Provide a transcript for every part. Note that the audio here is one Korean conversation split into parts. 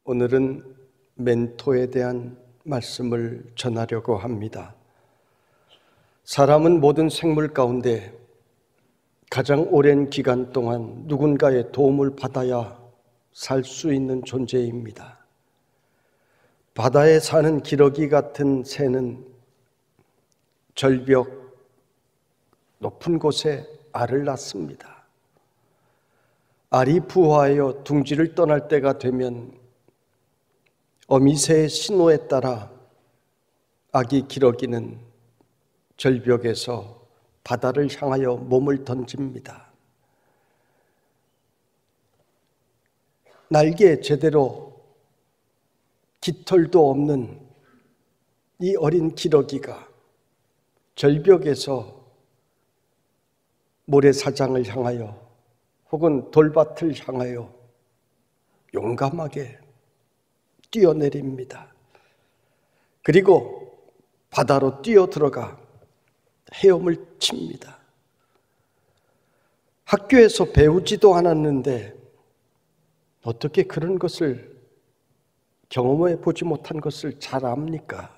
오늘은 멘토에 대한 말씀을 전하려고 합니다. 사람은 모든 생물 가운데 가장 오랜 기간 동안 누군가의 도움을 받아야 살 수 있는 존재입니다. 바다에 사는 기러기 같은 새는 절벽 높은 곳에 알을 낳습니다. 알이 부화하여 둥지를 떠날 때가 되면 어미새의 신호에 따라 아기 기러기는 절벽에서 바다를 향하여 몸을 던집니다. 날개에 제대로 깃털도 없는 이 어린 기러기가 절벽에서 모래사장을 향하여 혹은 돌밭을 향하여 용감하게 뛰어내립니다. 그리고 바다로 뛰어들어가 헤엄을 칩니다. 학교에서 배우지도 않았는데 어떻게 그런 것을 경험해 보지 못한 것을 잘 압니까?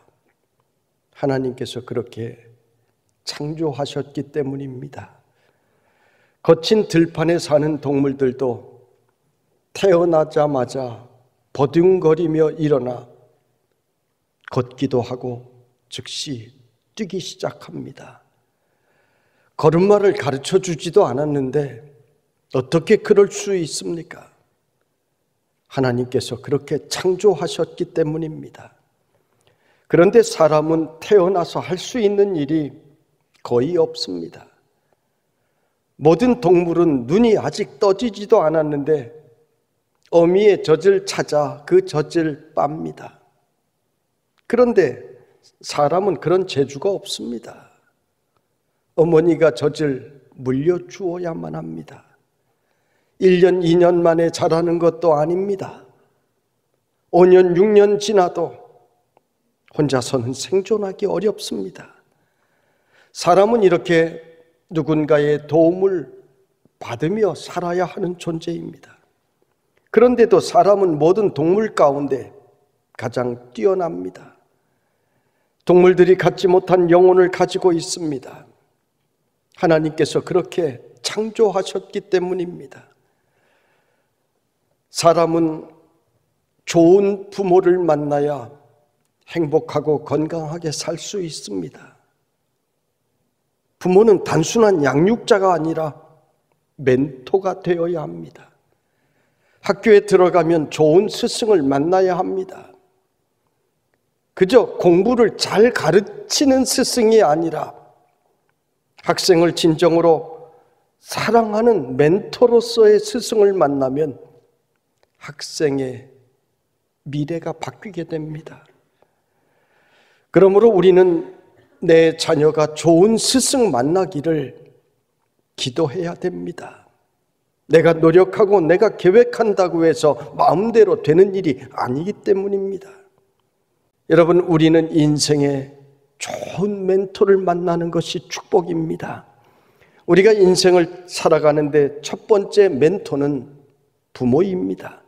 하나님께서 그렇게 창조하셨기 때문입니다. 거친 들판에 사는 동물들도 태어나자마자 버둥거리며 일어나 걷기도 하고 즉시 뛰기 시작합니다. 걸음마를 가르쳐 주지도 않았는데 어떻게 그럴 수 있습니까? 하나님께서 그렇게 창조하셨기 때문입니다. 그런데 사람은 태어나서 할 수 있는 일이 거의 없습니다. 모든 동물은 눈이 아직 떠지지도 않았는데 어미의 젖을 찾아 그 젖을 빱니다. 그런데 사람은 그런 재주가 없습니다. 어머니가 젖을 물려주어야만 합니다. 1년, 2년 만에 자라는 것도 아닙니다. 5년, 6년 지나도 혼자서는 생존하기 어렵습니다. 사람은 이렇게 누군가의 도움을 받으며 살아야 하는 존재입니다. 그런데도 사람은 모든 동물 가운데 가장 뛰어납니다. 동물들이 갖지 못한 영혼을 가지고 있습니다. 하나님께서 그렇게 창조하셨기 때문입니다. 사람은 좋은 부모를 만나야 행복하고 건강하게 살 수 있습니다. 부모는 단순한 양육자가 아니라 멘토가 되어야 합니다. 학교에 들어가면 좋은 스승을 만나야 합니다. 그저 공부를 잘 가르치는 스승이 아니라 학생을 진정으로 사랑하는 멘토로서의 스승을 만나면 학생의 미래가 바뀌게 됩니다. 그러므로 우리는 내 자녀가 좋은 스승 만나기를 기도해야 됩니다. 내가 노력하고 내가 계획한다고 해서 마음대로 되는 일이 아니기 때문입니다. 여러분, 우리는 인생에 좋은 멘토를 만나는 것이 축복입니다. 우리가 인생을 살아가는데 첫 번째 멘토는 부모입니다.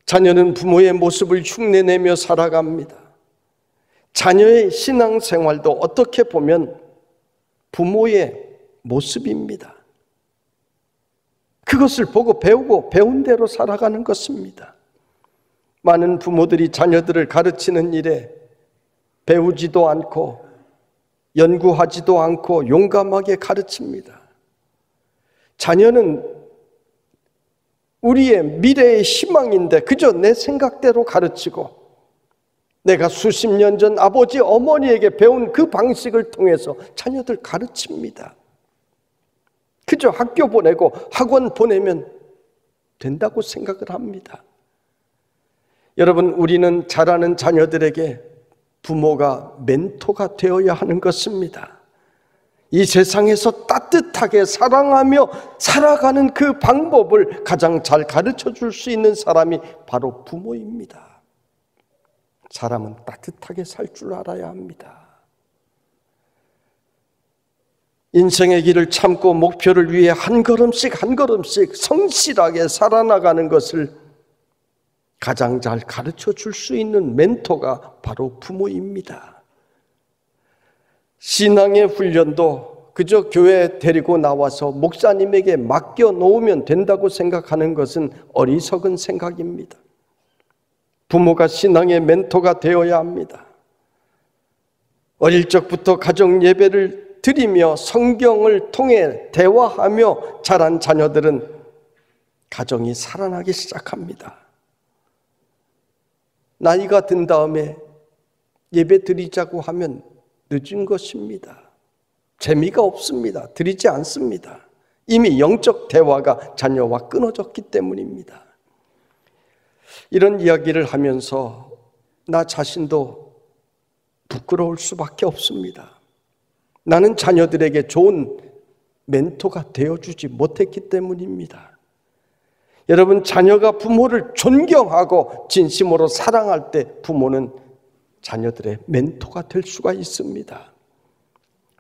자녀는 부모의 모습을 흉내내며 살아갑니다. 자녀의 신앙생활도 어떻게 보면 부모의 모습입니다. 그것을 보고 배우고 배운 대로 살아가는 것입니다. 많은 부모들이 자녀들을 가르치는 일에 배우지도 않고 연구하지도 않고 용감하게 가르칩니다. 자녀는 우리의 미래의 희망인데 그저 내 생각대로 가르치고 내가 수십 년 전 아버지, 어머니에게 배운 그 방식을 통해서 자녀들 가르칩니다. 그저 학교 보내고 학원 보내면 된다고 생각을 합니다. 여러분, 우리는 자라는 자녀들에게 부모가 멘토가 되어야 하는 것입니다. 이 세상에서 따뜻하게 사랑하며 살아가는 그 방법을 가장 잘 가르쳐 줄 수 있는 사람이 바로 부모입니다. 사람은 따뜻하게 살 줄 알아야 합니다. 인생의 길을 참고 목표를 위해 한 걸음씩 한 걸음씩 성실하게 살아나가는 것을 가장 잘 가르쳐 줄 수 있는 멘토가 바로 부모입니다. 신앙의 훈련도 그저 교회에 데리고 나와서 목사님에게 맡겨 놓으면 된다고 생각하는 것은 어리석은 생각입니다. 부모가 신앙의 멘토가 되어야 합니다. 어릴 적부터 가정 예배를 드리며 성경을 통해 대화하며 자란 자녀들은 가정이 살아나기 시작합니다. 나이가 든 다음에 예배 드리자고 하면 늦은 것입니다. 재미가 없습니다. 드리지 않습니다. 이미 영적 대화가 자녀와 끊어졌기 때문입니다. 이런 이야기를 하면서 나 자신도 부끄러울 수밖에 없습니다. 나는 자녀들에게 좋은 멘토가 되어주지 못했기 때문입니다. 여러분, 자녀가 부모를 존경하고 진심으로 사랑할 때 부모는 자녀들의 멘토가 될 수가 있습니다.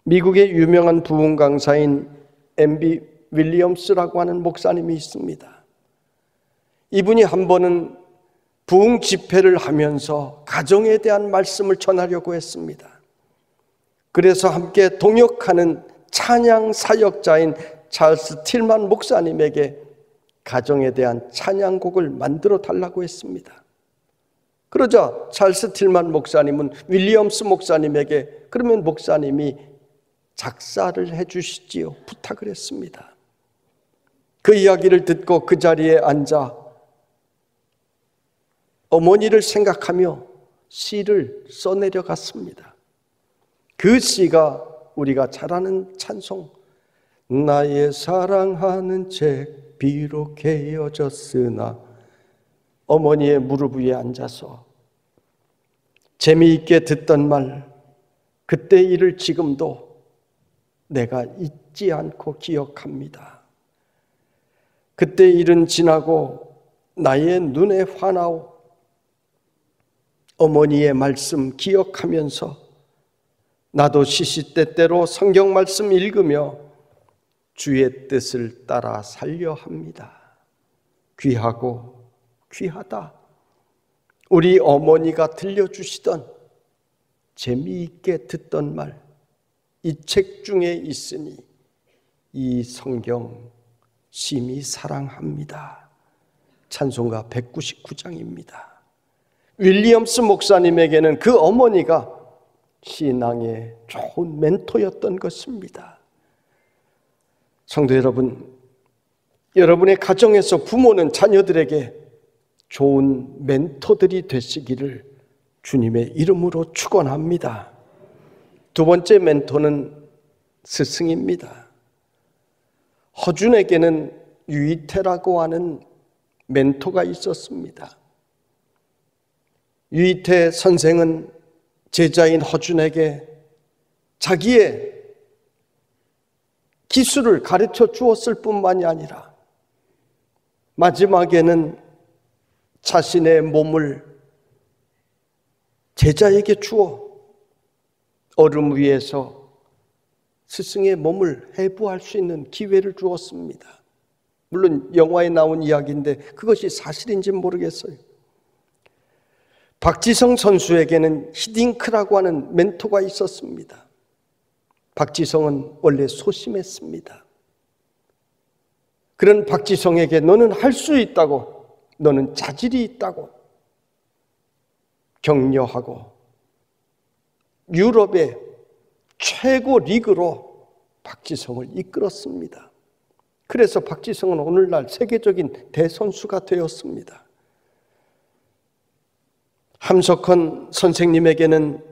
미국의 유명한 부흥 강사인 M.B. 윌리엄스라고 하는 목사님이 있습니다. 이분이 한 번은 부흥 집회를 하면서 가정에 대한 말씀을 전하려고 했습니다. 그래서 함께 동역하는 찬양 사역자인 찰스 틸만 목사님에게 가정에 대한 찬양곡을 만들어 달라고 했습니다. 그러자 찰스 틸만 목사님은 윌리엄스 목사님에게 그러면 목사님이 작사를 해주시지요 부탁을 했습니다. 그 이야기를 듣고 그 자리에 앉아 어머니를 생각하며 시를 써내려갔습니다. 그 시가 우리가 잘 아는 찬송, 나의 사랑하는 책 비록 헤어졌으나, 어머니의 무릎 위에 앉아서 재미있게 듣던 말, 그때 일을 지금도 내가 잊지 않고 기억합니다. 그때 일은 지나고 나의 눈에 환하오. 어머니의 말씀 기억하면서 나도 시시때때로 성경 말씀 읽으며 주의 뜻을 따라 살려 합니다. 귀하고 귀하다. 우리 어머니가 들려주시던 재미있게 듣던 말, 이 책 중에 있으니 이 성경 심히 사랑합니다. 찬송가 199장입니다. 윌리엄스 목사님에게는 그 어머니가 신앙의 좋은 멘토였던 것입니다. 성도 여러분, 여러분의 가정에서 부모는 자녀들에게 좋은 멘토들이 되시기를 주님의 이름으로 축원합니다. 두 번째 멘토는 스승입니다. 허준에게는 유이태라고 하는 멘토가 있었습니다. 유이태 선생은 제자인 허준에게 자기의 기술을 가르쳐 주었을 뿐만이 아니라 마지막에는 자신의 몸을 제자에게 주어 얼음 위에서 스승의 몸을 해부할 수 있는 기회를 주었습니다. 물론 영화에 나온 이야기인데 그것이 사실인지는 모르겠어요. 박지성 선수에게는 히딩크라고 하는 멘토가 있었습니다. 박지성은 원래 소심했습니다. 그런 박지성에게 너는 할 수 있다고, 너는 자질이 있다고 격려하고 유럽의 최고 리그로 박지성을 이끌었습니다. 그래서 박지성은 오늘날 세계적인 대선수가 되었습니다. 함석헌 선생님에게는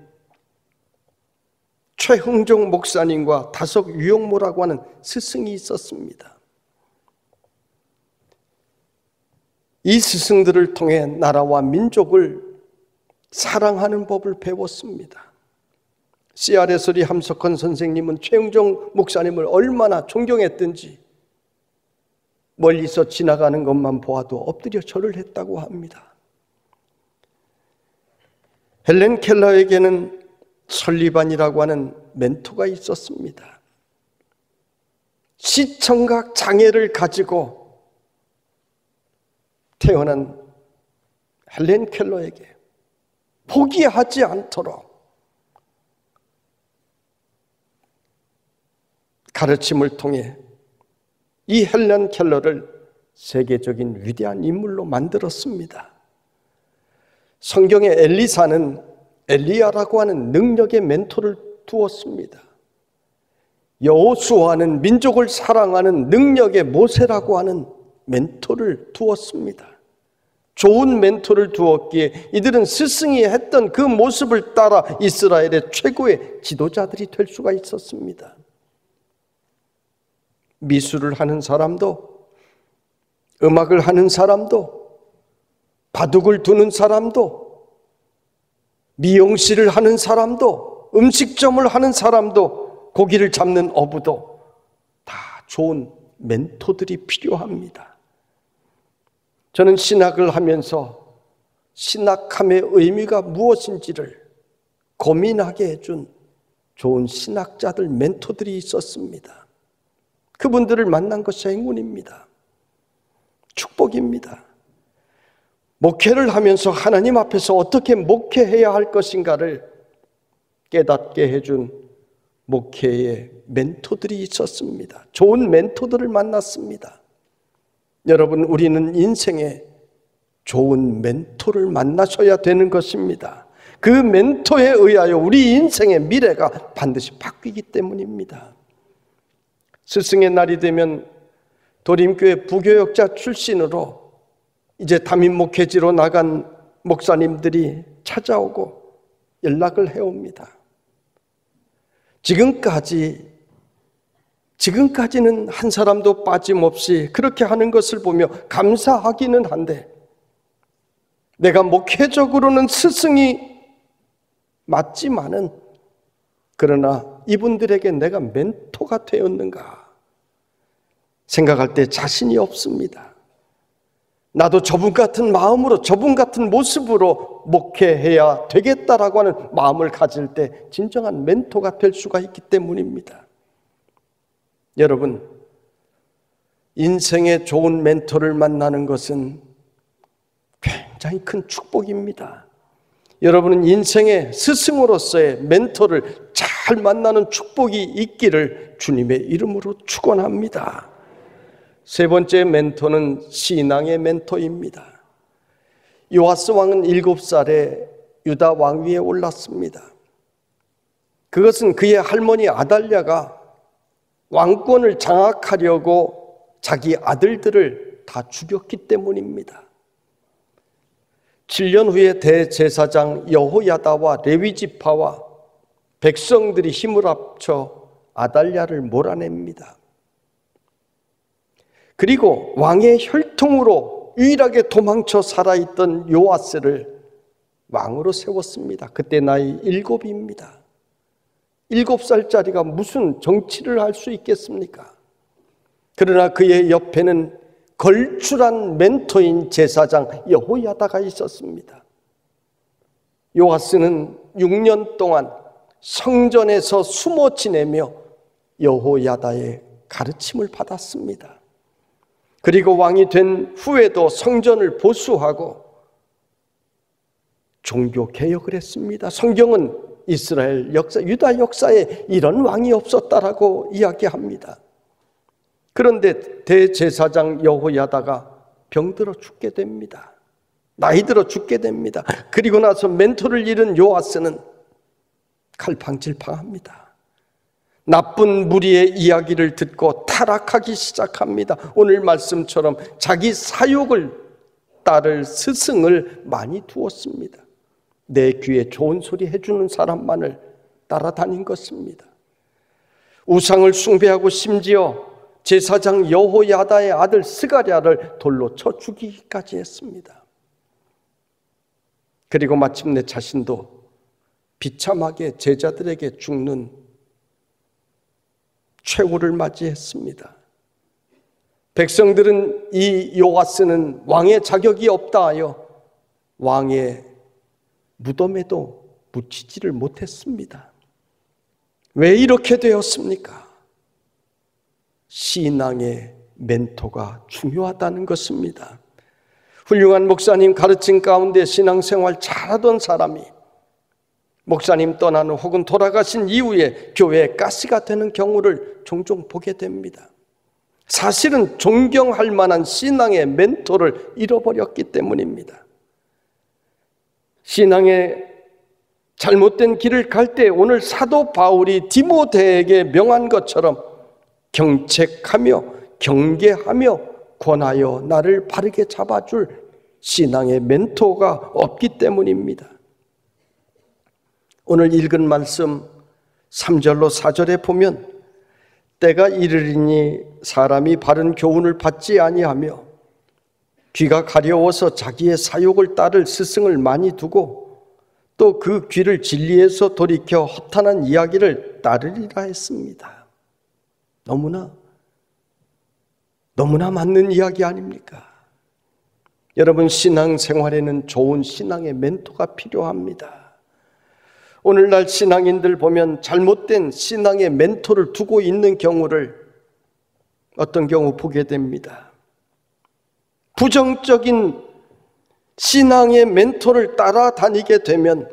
최흥종 목사님과 다석 유영모라고 하는 스승이 있었습니다. 이 스승들을 통해 나라와 민족을 사랑하는 법을 배웠습니다. CRS리 함석헌 선생님은 최흥종 목사님을 얼마나 존경했든지 멀리서 지나가는 것만 보아도 엎드려 절을 했다고 합니다. 헬렌 켈러에게는 설리반이라고 하는 멘토가 있었습니다. 시청각 장애를 가지고 태어난 헬렌 켈러에게 포기하지 않도록 가르침을 통해 이 헬렌 켈러를 세계적인 위대한 인물로 만들었습니다. 성경에 엘리사는 엘리야라고 하는 능력의 멘토를 두었습니다. 여호수아는 민족을 사랑하는 능력의 모세라고 하는 멘토를 두었습니다. 좋은 멘토를 두었기에 이들은 스승이 했던 그 모습을 따라 이스라엘의 최고의 지도자들이 될 수가 있었습니다. 미술을 하는 사람도, 음악을 하는 사람도, 바둑을 두는 사람도, 미용실을 하는 사람도, 음식점을 하는 사람도, 고기를 잡는 어부도 다 좋은 멘토들이 필요합니다. 저는 신학을 하면서 신학함의 의미가 무엇인지를 고민하게 해준 좋은 신학자들, 멘토들이 있었습니다. 그분들을 만난 것이 행운입니다. 축복입니다. 목회를 하면서 하나님 앞에서 어떻게 목회해야 할 것인가를 깨닫게 해준 목회의 멘토들이 있었습니다. 좋은 멘토들을 만났습니다. 여러분, 우리는 인생에 좋은 멘토를 만나셔야 되는 것입니다. 그 멘토에 의하여 우리 인생의 미래가 반드시 바뀌기 때문입니다. 스승의 날이 되면 도림교회 부교역자 출신으로 이제 담임 목회지로 나간 목사님들이 찾아오고 연락을 해옵니다. 지금까지는 한 사람도 빠짐없이 그렇게 하는 것을 보며 감사하기는 한데, 내가 목회적으로는 스승이 맞지만은 그러나 이분들에게 내가 멘토가 되었는가 생각할 때 자신이 없습니다. 나도 저분 같은 마음으로, 저분 같은 모습으로 목회해야 되겠다라고 하는 마음을 가질 때 진정한 멘토가 될 수가 있기 때문입니다. 여러분, 인생에 좋은 멘토를 만나는 것은 굉장히 큰 축복입니다. 여러분은 인생의 스승으로서의 멘토를 잘 만나는 축복이 있기를 주님의 이름으로 축원합니다. 세 번째 멘토는 신앙의 멘토입니다. 요아스 왕은 7살에 유다 왕위에 올랐습니다. 그것은 그의 할머니 아달랴가 왕권을 장악하려고 자기 아들들을 다 죽였기 때문입니다. 7년 후에 대제사장 여호야다와 레위 지파와 백성들이 힘을 합쳐 아달랴를 몰아냅니다. 그리고 왕의 혈통으로 유일하게 도망쳐 살아있던 요아스를 왕으로 세웠습니다. 그때 나이 7입니다. 7살짜리가 무슨 정치를 할 수 있겠습니까? 그러나 그의 옆에는 걸출한 멘토인 제사장 여호야다가 있었습니다. 요아스는 6년 동안 성전에서 숨어 지내며 여호야다의 가르침을 받았습니다. 그리고 왕이 된 후에도 성전을 보수하고 종교 개혁을 했습니다. 성경은 이스라엘 역사, 유다 역사에 이런 왕이 없었다라고 이야기합니다. 그런데 대제사장 여호야다가 병들어 죽게 됩니다. 나이 들어 죽게 됩니다. 그리고 나서 멘토를 잃은 요아스는 갈팡질팡합니다. 나쁜 무리의 이야기를 듣고 타락하기 시작합니다. 오늘 말씀처럼 자기 사욕을 따를 스승을 많이 두었습니다. 내 귀에 좋은 소리 해주는 사람만을 따라다닌 것입니다. 우상을 숭배하고 심지어 제사장 여호야다의 아들 스가랴를 돌로 쳐 죽이기까지 했습니다. 그리고 마침내 자신도 비참하게 제자들에게 죽는 최후를 맞이했습니다. 백성들은 이 요아스는 왕의 자격이 없다 하여 왕의 무덤에도 묻히지를 못했습니다. 왜 이렇게 되었습니까? 신앙의 멘토가 중요하다는 것입니다. 훌륭한 목사님 가르침 가운데 신앙생활 잘하던 사람이 목사님 떠난 후 혹은 돌아가신 이후에 교회에 가시가 되는 경우를 종종 보게 됩니다. 사실은 존경할 만한 신앙의 멘토를 잃어버렸기 때문입니다. 신앙의 잘못된 길을 갈 때 오늘 사도 바울이 디모데에게 명한 것처럼 경책하며 경계하며 권하여 나를 바르게 잡아줄 신앙의 멘토가 없기 때문입니다. 오늘 읽은 말씀 3절로 4절에 보면 때가 이르리니 사람이 바른 교훈을 받지 아니하며 귀가 가려워서 자기의 사욕을 따를 스승을 많이 두고 또 그 귀를 진리에서 돌이켜 허탄한 이야기를 따르리라 했습니다. 너무나 맞는 이야기 아닙니까? 여러분, 신앙생활에는 좋은 신앙의 멘토가 필요합니다. 오늘날 신앙인들 보면 잘못된 신앙의 멘토를 두고 있는 경우를 어떤 경우 보게 됩니다. 부정적인 신앙의 멘토를 따라다니게 되면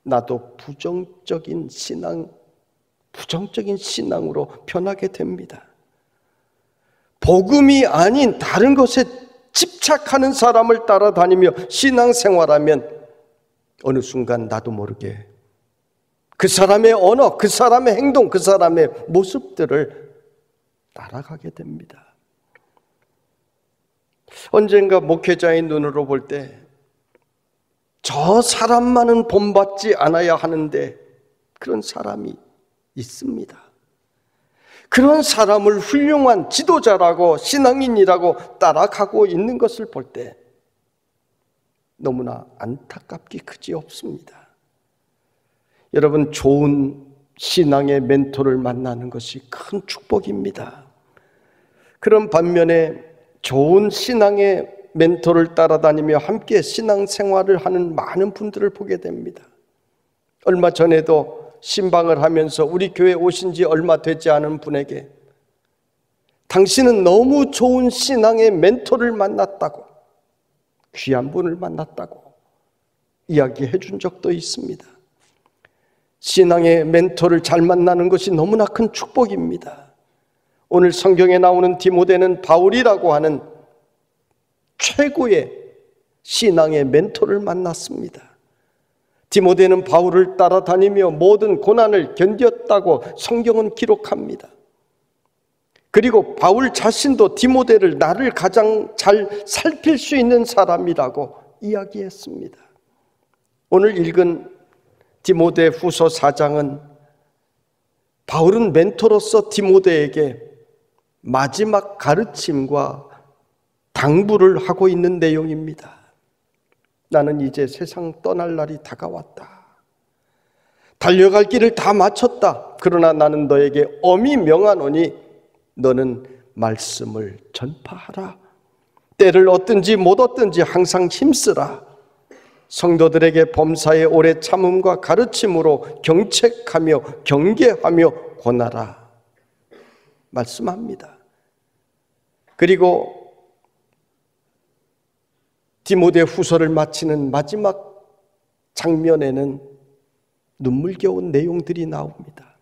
나도 부정적인 신앙으로 변하게 됩니다. 복음이 아닌 다른 것에 집착하는 사람을 따라다니며 신앙생활하면 어느 순간 나도 모르게 그 사람의 언어, 그 사람의 행동, 그 사람의 모습들을 따라가게 됩니다. 언젠가 목회자의 눈으로 볼 때 저 사람만은 본받지 않아야 하는데 그런 사람이 있습니다. 그런 사람을 훌륭한 지도자라고 신앙인이라고 따라가고 있는 것을 볼 때 너무나 안타깝기 그지없습니다. 여러분, 좋은 신앙의 멘토를 만나는 것이 큰 축복입니다. 그런 반면에 좋은 신앙의 멘토를 따라다니며 함께 신앙생활을 하는 많은 분들을 보게 됩니다. 얼마 전에도 신방을 하면서 우리 교회에 오신 지 얼마 되지 않은 분에게 당신은 너무 좋은 신앙의 멘토를 만났다고, 귀한 분을 만났다고 이야기해 준 적도 있습니다. 신앙의 멘토를 잘 만나는 것이 너무나 큰 축복입니다. 오늘 성경에 나오는 디모데는 바울이라고 하는 최고의 신앙의 멘토를 만났습니다. 디모데는 바울을 따라다니며 모든 고난을 견뎠다고 성경은 기록합니다. 그리고 바울 자신도 디모데를 나를 가장 잘 살필 수 있는 사람이라고 이야기했습니다. 오늘 읽은 디모데 후서 4장은 바울은 멘토로서 디모데에게 마지막 가르침과 당부를 하고 있는 내용입니다. 나는 이제 세상 떠날 날이 다가왔다. 달려갈 길을 다 마쳤다. 그러나 나는 너에게 엄히 명하노니 너는 말씀을 전파하라. 때를 얻든지 못 얻든지 항상 힘쓰라. 성도들에게 범사의 오래 참음과 가르침으로 경책하며 경계하며 권하라. 말씀합니다. 그리고 디모데 후서를 마치는 마지막 장면에는 눈물겨운 내용들이 나옵니다.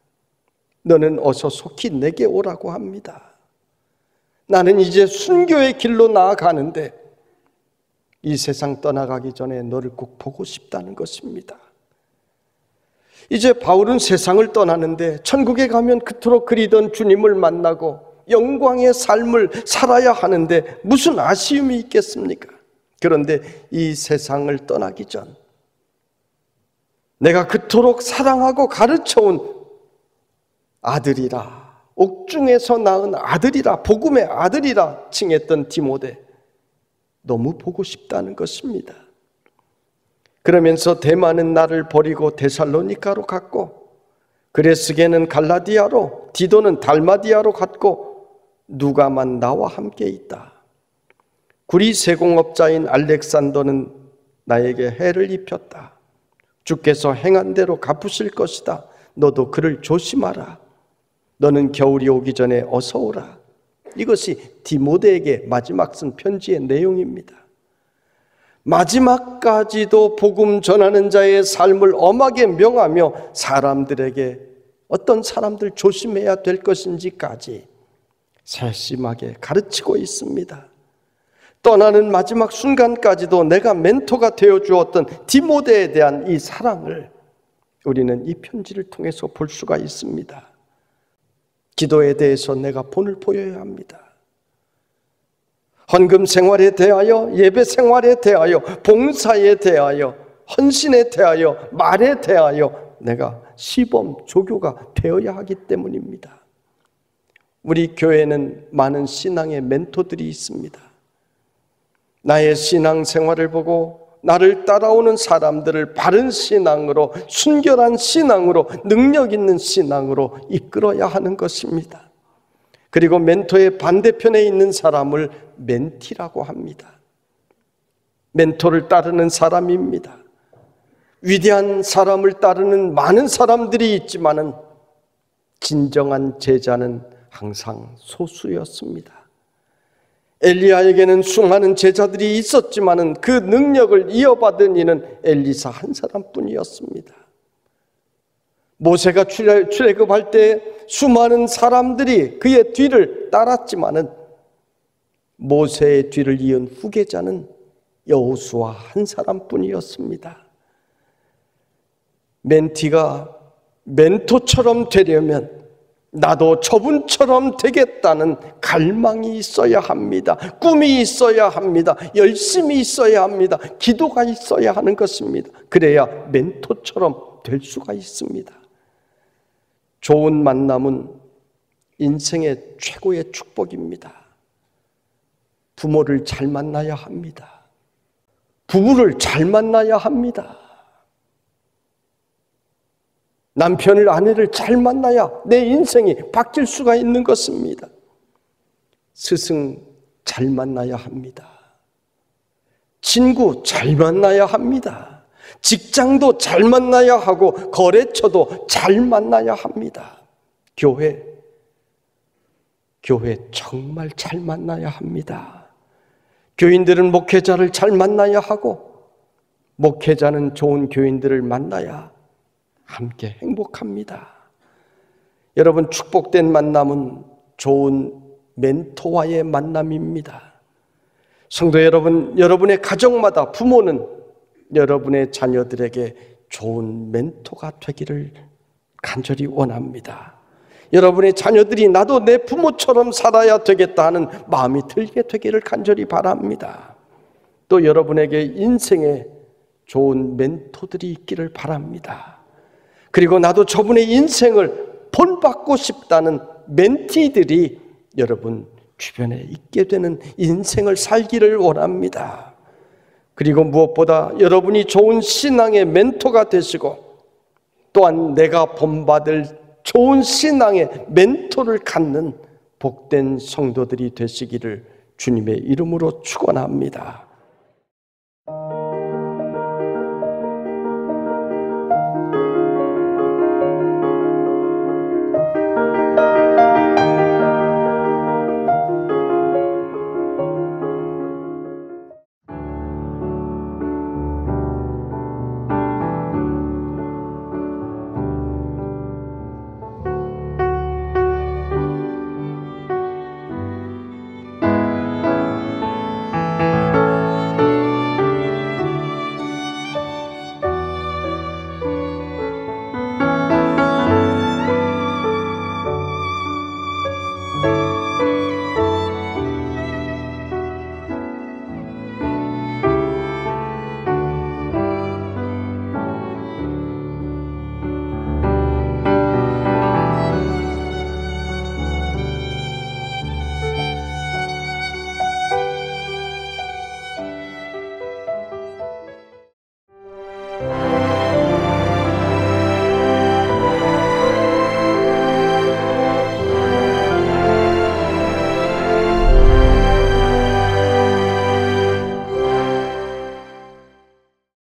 너는 어서 속히 내게 오라고 합니다. 나는 이제 순교의 길로 나아가는데 이 세상 떠나가기 전에 너를 꼭 보고 싶다는 것입니다. 이제 바울은 세상을 떠나는데 천국에 가면 그토록 그리던 주님을 만나고 영광의 삶을 살아야 하는데 무슨 아쉬움이 있겠습니까? 그런데 이 세상을 떠나기 전 내가 그토록 사랑하고 가르쳐온 아들이라, 옥중에서 낳은 아들이라, 복음의 아들이라 칭했던 디모데, 너무 보고 싶다는 것입니다. 그러면서 데마는 나를 버리고 데살로니가로 갔고, 그레스게는 갈라디아로, 디도는 달마디아로 갔고, 누가만 나와 함께 있다. 구리 세공업자인 알렉산더는 나에게 해를 입혔다. 주께서 행한 대로 갚으실 것이다. 너도 그를 조심하라. 너는 겨울이 오기 전에 어서 오라. 이것이 디모데에게 마지막 쓴 편지의 내용입니다. 마지막까지도 복음 전하는 자의 삶을 엄하게 명하며 사람들에게 어떤 사람들 조심해야 될 것인지까지 세심하게 가르치고 있습니다. 떠나는 마지막 순간까지도 내가 멘토가 되어 주었던 디모데에 대한 이 사랑을 우리는 이 편지를 통해서 볼 수가 있습니다. 기도에 대해서 내가 본을 보여야 합니다. 헌금 생활에 대하여, 예배 생활에 대하여, 봉사에 대하여, 헌신에 대하여, 말에 대하여 내가 시범 조교가 되어야 하기 때문입니다. 우리 교회는 많은 신앙의 멘토들이 있습니다. 나의 신앙 생활을 보고 나를 따라오는 사람들을 바른 신앙으로, 순결한 신앙으로, 능력 있는 신앙으로 이끌어야 하는 것입니다. 그리고 멘토의 반대편에 있는 사람을 멘티라고 합니다. 멘토를 따르는 사람입니다. 위대한 사람을 따르는 많은 사람들이 있지만은 진정한 제자는 항상 소수였습니다. 엘리야에게는 수많은 제자들이 있었지만은 그 능력을 이어받은 이는 엘리사 한 사람뿐이었습니다. 모세가 출애굽할 때 수많은 사람들이 그의 뒤를 따랐지만은 모세의 뒤를 이은 후계자는 여호수아 한 사람뿐이었습니다. 멘티가 멘토처럼 되려면 나도 저분처럼 되겠다는 갈망이 있어야 합니다. 꿈이 있어야 합니다. 열심이 있어야 합니다. 기도가 있어야 하는 것입니다. 그래야 멘토처럼 될 수가 있습니다. 좋은 만남은 인생의 최고의 축복입니다. 부모를 잘 만나야 합니다. 부부를 잘 만나야 합니다. 남편을, 아내를 잘 만나야 내 인생이 바뀔 수가 있는 것입니다. 스승 잘 만나야 합니다. 친구 잘 만나야 합니다. 직장도 잘 만나야 하고 거래처도 잘 만나야 합니다. 교회 정말 잘 만나야 합니다. 교인들은 목회자를 잘 만나야 하고 목회자는 좋은 교인들을 만나야 함께 행복합니다. 여러분, 축복된 만남은 좋은 멘토와의 만남입니다. 성도 여러분, 여러분의 가정마다 부모는 여러분의 자녀들에게 좋은 멘토가 되기를 간절히 원합니다. 여러분의 자녀들이 나도 내 부모처럼 살아야 되겠다 하는 마음이 들게 되기를 간절히 바랍니다. 또 여러분에게 인생에 좋은 멘토들이 있기를 바랍니다. 그리고 나도 저분의 인생을 본받고 싶다는 멘티들이 여러분 주변에 있게 되는 인생을 살기를 원합니다. 그리고 무엇보다 여러분이 좋은 신앙의 멘토가 되시고 또한 내가 본받을 좋은 신앙의 멘토를 갖는 복된 성도들이 되시기를 주님의 이름으로 축원합니다.